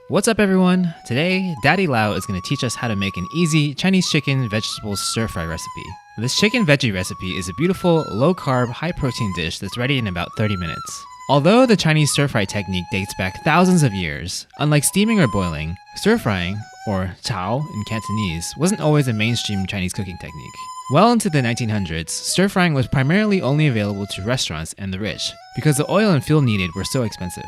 What's up everyone? Today, Daddy Lau is going to teach us how to make an easy Chinese chicken vegetable stir-fry recipe. This chicken veggie recipe is a beautiful, low-carb, high-protein dish that's ready in about 30 minutes. Although the Chinese stir-fry technique dates back thousands of years, unlike steaming or boiling, stir-frying, or chao in Cantonese, wasn't always a mainstream Chinese cooking technique. Well into the 1900s, stir-frying was primarily only available to restaurants and the rich, because the oil and fuel needed were so expensive.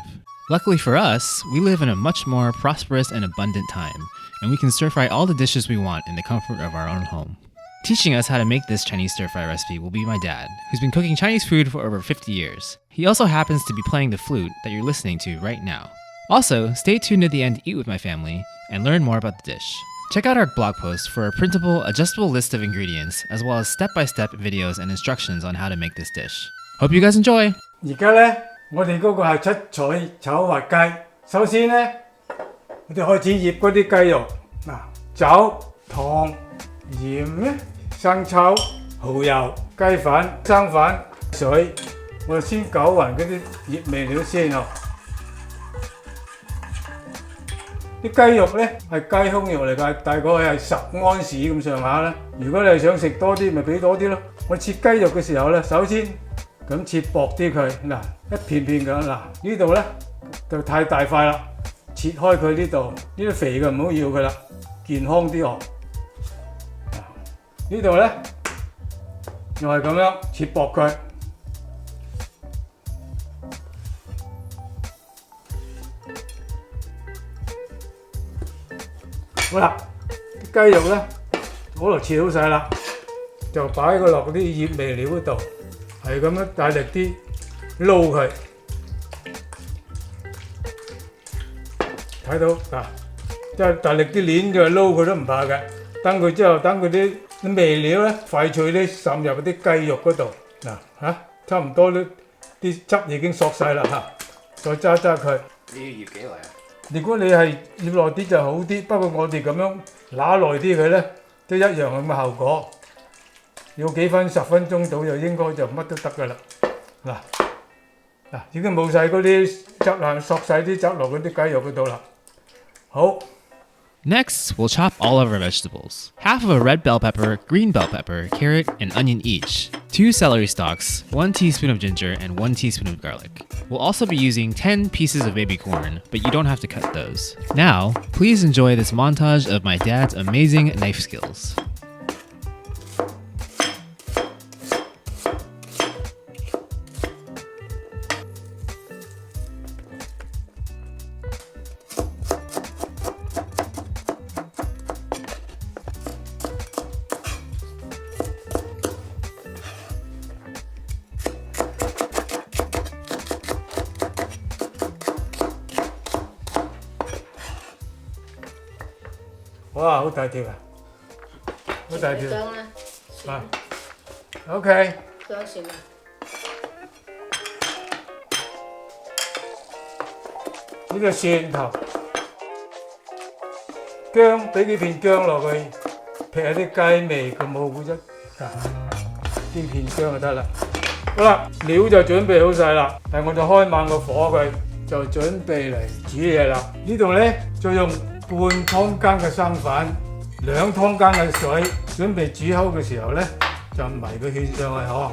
Luckily for us, we live in a much more prosperous and abundant time, and we can stir-fry all the dishes we want in the comfort of our own home. Teaching us how to make this Chinese stir-fry recipe will be my dad, who's been cooking Chinese food for over 50 years. He also happens to be playing the flute that you're listening to right now. Also, stay tuned at the end to eat with my family and learn more about the dish. Check out our blog post for a printable, adjustable list of ingredients, as well as step-by-step videos and instructions on how to make this dish. Hope you guys enjoy! 而家呢，我哋嗰個係七彩炒滑雞。首先呢，我哋開始醃嗰啲雞肉。酒、糖、鹽咧、生抽、蠔油、雞粉、生粉、水。我哋先攪勻嗰啲醃味料先哦。啲雞肉咧係雞胸肉嚟㗎，大概係10安士咁上下啦。如果你係想食多啲，咪俾多啲咯。我切雞肉嘅時候咧，首先咁切薄啲佢，一片片咁。呢度咧就太大塊啦，切開佢呢度，呢啲肥嘅唔好要佢啦，健康啲哦。呢度咧又係咁樣切薄佢。好啦，啲雞肉咧嗰度切好晒啦，就擺佢落嗰啲醃味料嗰度，係咁樣大力啲撈佢，睇到嗱，即係大力啲攣咗撈佢都唔怕嘅。等佢之後，等佢啲味料咧快脆啲滲入嗰啲雞肉嗰度，差唔多啲汁已經索晒啦再揸佢。你要醃幾耐啊？如果你係醃耐啲就好啲，不過我哋咁樣揦耐啲佢咧，都一樣咁嘅效果。要幾分10分鐘到就應該就乜都得㗎啦。嗱，已經冇晒嗰啲汁啦，索晒啲汁落嗰啲雞肉嗰度啦。好。Next, we'll chop all of our vegetables. Half of a red bell pepper, green bell pepper, carrot, and onion each. 2 celery stalks, 1 teaspoon of ginger, and 1 teaspoon of garlic. We'll also be using 10 pieces of baby corn, but you don't have to cut those. Now, please enjoy this montage of my dad's amazing knife skills.哇，好大條啊！好大條。OK。薑算啦。呢個蒜頭，薑俾幾片薑落去，劈下啲雞味咁好啫。啲片薑就得啦。好啦，料就準備好晒啦，但係我就開猛個火佢，就準備嚟煮嘢啦。呢度咧就用半湯羹嘅生粉，2湯羹嘅水，準備煮好嘅時候咧，就迷個芡上去嗬。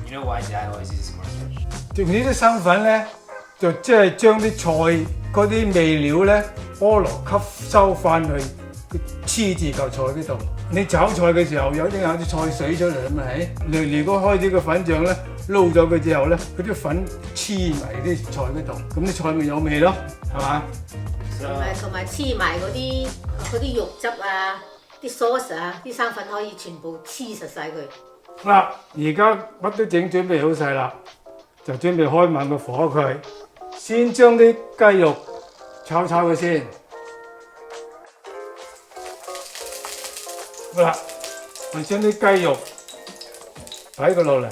You know why Dad always uses cornstarch? 用呢啲生粉咧，就即係將啲菜嗰啲味料咧，菠蘿吸收翻去，黐住嚿菜嗰度。你炒菜嘅時候有啲菜水出嚟咁咪？如果開啲個粉醬咧，撈咗佢之後咧，嗰啲粉黐埋啲菜嗰度，咁啲菜咪有味咯，係嘛？同埋黐埋嗰啲肉汁啊、啲 sauce 啊、啲生粉可以全部黐實晒佢。嗱，而家乜都準備好晒啦，就準備開猛個火佢，先將啲雞肉炒佢先。好啦，我將啲雞肉擺佢落嚟，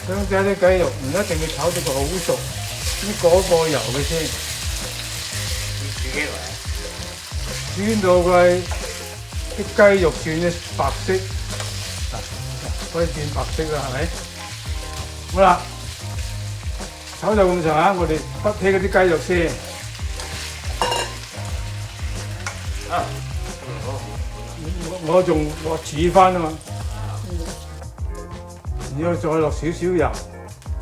將啲雞肉唔一定要炒到佢好熟，先過油佢先。煮幾耐？煎到佢啲雞肉轉咗白色，可以變白色啦，係咪？好啦，炒到咁上下，我哋不起嗰啲雞肉先。我煮翻啊嘛，然後再落少少油，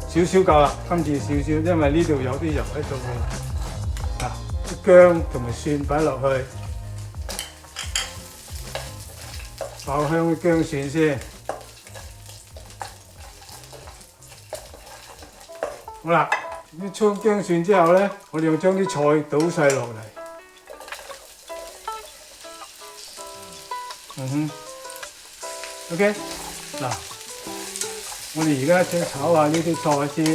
少少夠啦，今次少少，因為呢度有啲油喺度嘅。啲薑同埋蒜擺落去，爆香啲薑蒜先。好啦，啲葱薑蒜之後咧，我哋又將啲菜倒晒落嚟。OK， 嗱，我哋而家先炒下呢啲菜先。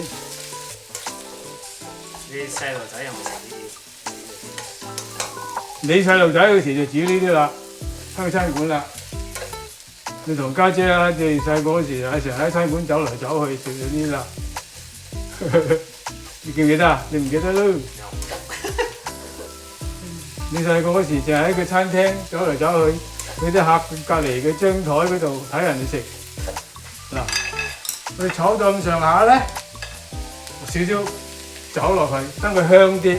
你細路仔有冇食呢啲？你細路仔嗰時就煮呢啲啦，開餐館啦。你同家姐啊，你細個嗰時啊，成日喺餐館走嚟走去食咗呢啲啦。你記唔記得啊？你唔記得咯？你細個嗰時淨係喺個餐廳走嚟走去。佢啲客隔離嘅張台嗰度睇人哋食，嗱，佢炒到咁上下咧，少少酒落去，等佢香啲，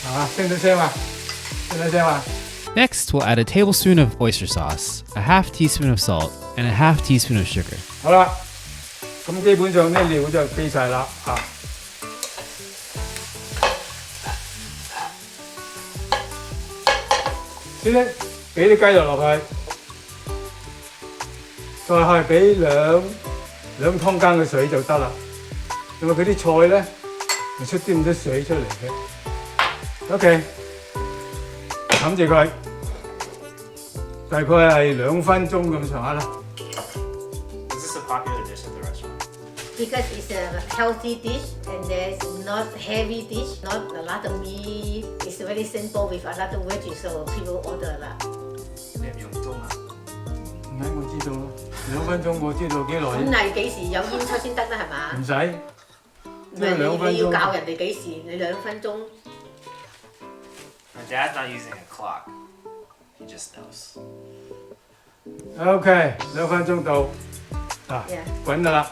係嘛？聽到聲嘛？聽到聲嘛？ Next, we'll add a tablespoon of oyster sauce, a half teaspoon of salt, and a half teaspoon of sugar. 好啦，咁基本上啲料就備晒啦，嚇。先咧，俾啲雞肉落去，再係俾兩湯羹嘅水就得啦。因為佢啲菜咧，唔出啲咁多水出嚟嘅。OK， 冚住佢，大概係2分鐘咁上下啦。Is this a popular dish at the restaurant? Because it's a healthy dish and there's not heavy dish, not a lot of meat. It's very simple with a lot of veggies, so people order 啦。你唔用鐘啊？唔使我知道咯，2分鐘我知道幾耐。咁係幾時有煙出先得啦？係嘛？唔使，即係2分鐘。你要教人哋幾時？你2分鐘。My dad's not using a clock. He just knows. OK， 2分鐘到，嗱，滾啦。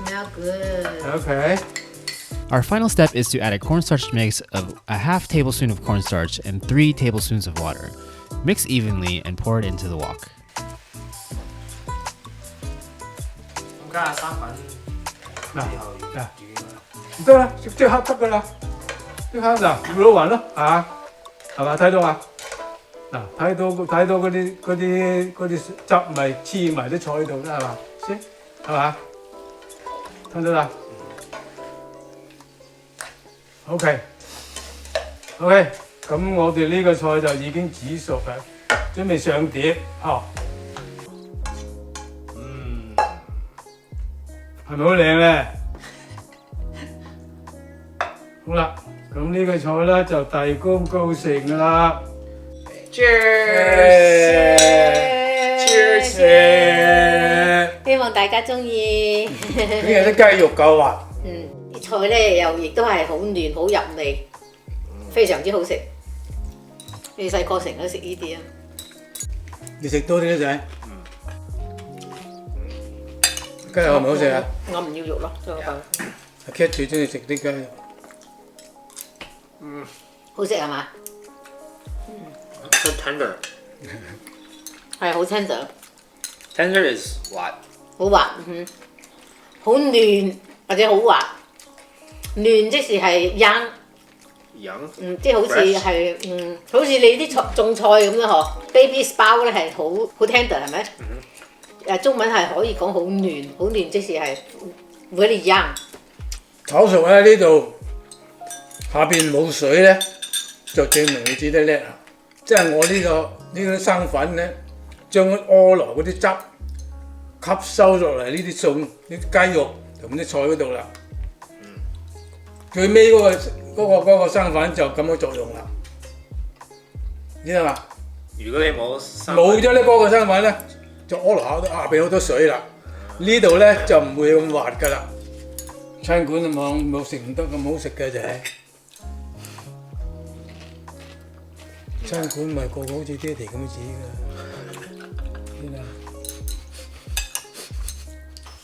Smell good. OK。 Our final step is to add a cornstarch mix of a half tablespoon of cornstarch and 3 tablespoons of water. Mix evenly and pour it into the wok. 咁加下生粉之後唔得啦，即刻得噶啦，即刻嗱，繞到勻咯，係嘛？睇到啊？嗱，睇到嗰啲汁咪黐埋啲菜度啦，係嘛？先係嘛？睇到啦。OK， 咁我哋呢個菜就已經煮熟啦，準備上碟，係咪好靚咧？好啦，咁呢個菜咧就大功告成噶啦。Cheers！ 希望大家中意。呢日啲雞肉夠滑。啲菜咧又亦都係好嫩好入味，非常之好食。你細個成日都食呢啲啊？你食多啲啦仔。雞肉好唔好食啊？我唔要肉咯，再講。阿 Cat 最中意食啲雞肉。好食係嘛So tender. 係好 tender。Tender is what? 好滑，好嫩或者好滑。嫩即是係罌，即係好似係好似你啲菜種菜咁啦嗬。Baby sprout 咧係好 tender 係咪？中文係可以講好嫩，即是係 very young。炒熟咧呢度下邊冇水咧，就證明你煮得叻啦。即係我呢個生粉咧，將屙落嗰啲汁吸收落嚟呢啲餸、啲雞肉同啲菜嗰度啦。最尾嗰個生粉就咁嘅作用啦。知道嘛？如果你冇咗呢嗰個生粉咧，就屙落口都下邊好多水啦。呢度咧就唔會咁滑噶啦。餐館冇食唔得咁好食嘅就係。餐館唔係個個好似爹哋咁樣煮㗎。天啊！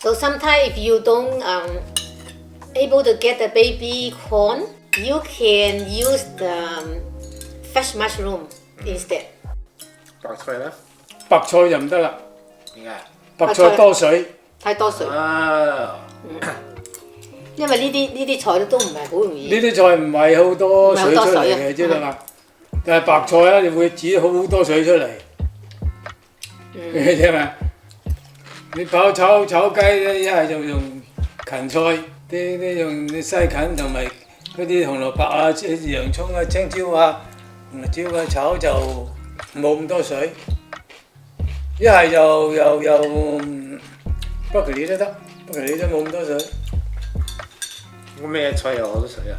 So sometimes if you don't able to get the baby corn, you can use the fresh mushroom instead. 白菜咧？白菜就唔得啦，點解？白菜多水。太多水。啊！因為呢啲菜都唔係好容易。呢啲菜唔係好多水出嚟嘅，知道嘛？但係白菜咧，你會煮好多水出嚟。你知嘛？你炒雞咧，一係就用芹菜，啲用啲西芹同埋嗰啲紅蘿蔔啊、洋葱啊、青椒啊、紅椒啊炒就冇咁多水。一係就北芪都得，北芪都冇咁多水。咁咩菜有好多水啊？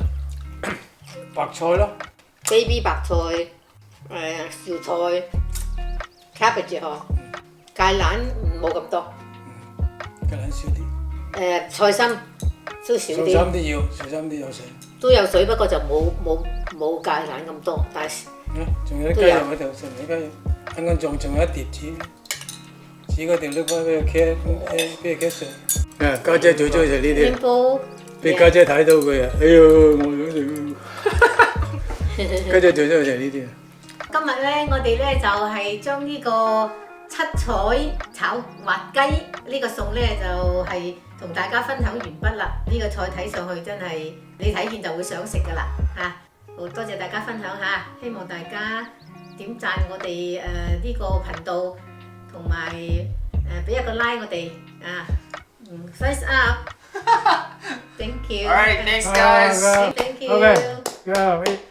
白菜咯 baby 白菜，紹菜 cabbage 嗬，芥蘭冇咁多。芥蘭少啲。菜心都少啲。菜心都有水。都有水，不過就冇芥蘭咁多，但係。仲有啲雞肉喺度，食埋啲雞肉。啱啱仲有一碟煮嗰碟拎翻俾佢 cat 食。家姐最中意食呢啲。俾家姐睇到佢啊！哎呦，我想食。家姐最中意食呢啲。今日咧，我哋咧就係將呢個七彩炒滑雞呢個餸咧，就係同大家分享完畢啦。呢個菜睇上去真係你睇見就會想食噶啦嚇！好多謝大家分享嚇，希望大家點讚我哋呢個頻道，同埋俾一個 like 我哋啊，thumbs up。Thank you. Alright, thanks guys. Thank you. Okay. Yeah.